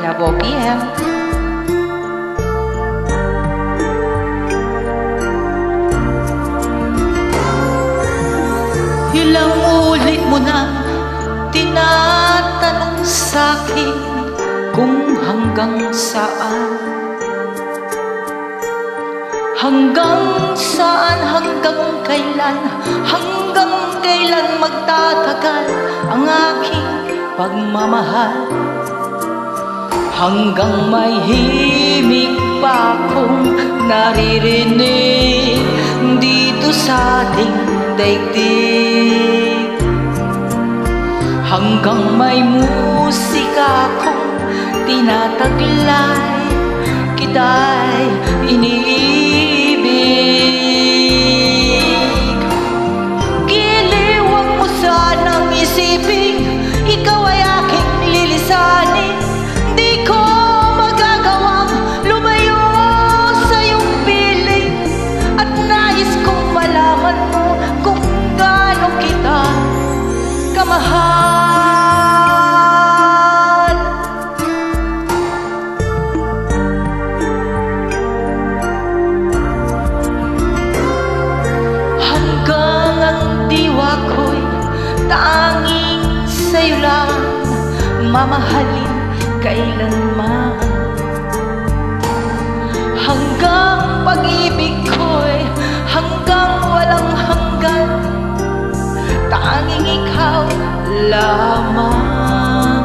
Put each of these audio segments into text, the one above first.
Labo PM. Ilang ulit mo na tinatanong sa'kin kung hanggang saan. Hanggang saan, hanggang kailan magtatagal ang aking pagmamahal. Hanggang may himig pa akong naririnig dito sa ating daigdig. Hanggang may musika akong tinataglay, kita'y iniibig. Giliw, wag mo sanang isipin ikaw ay aking lilisanin. Di ko magagawang lumayo sa iyong piling, at nais kong malaman mo kung gaano kita kamahal. Hanggang ang diwa ko'y tanging sa'yo lang mamahalin kailanman. Hanggang pag-ibig ko'y hanggang walang hanggan, tanging ikaw lamang.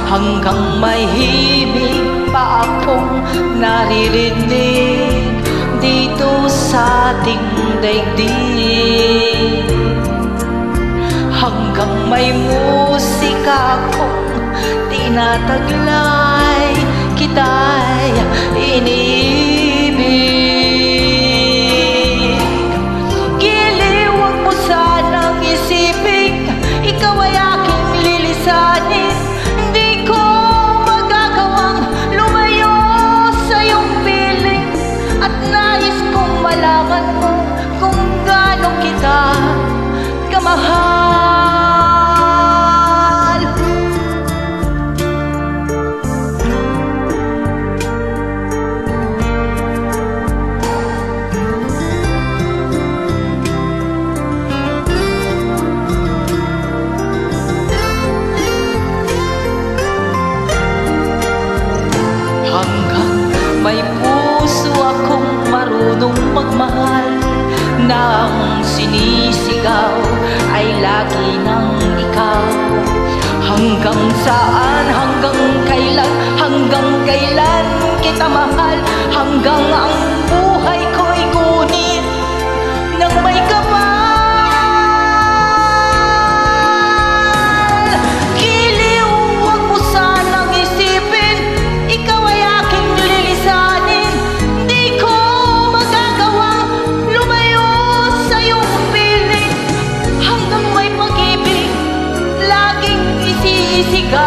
Hanggang may himig pa akong naririnig dito sa ating daigdig. Hanggang may musika akong tinataglay, kita'y iniibig. Giliw, wag mo sanang isipin ikaw ay aking lilisanin. Di ko magagawang lumayo sa iyong piling, at nais kong malaman mo kung gaano kita kamahal. Hanggang may puso akong marunong magmahal, na ang sinisigaw ay lagi ng ikaw. Hanggang saan, hanggang kailan kita mahal. Hanggang ang buhay ko'y kunin ng may kapal. Giliw, wag mo sanang isipin ikaw ay aking lilisanin. Di ko magagawang lumayo sa iyong piling. Hanggang may pag-ibig laging isisigaw,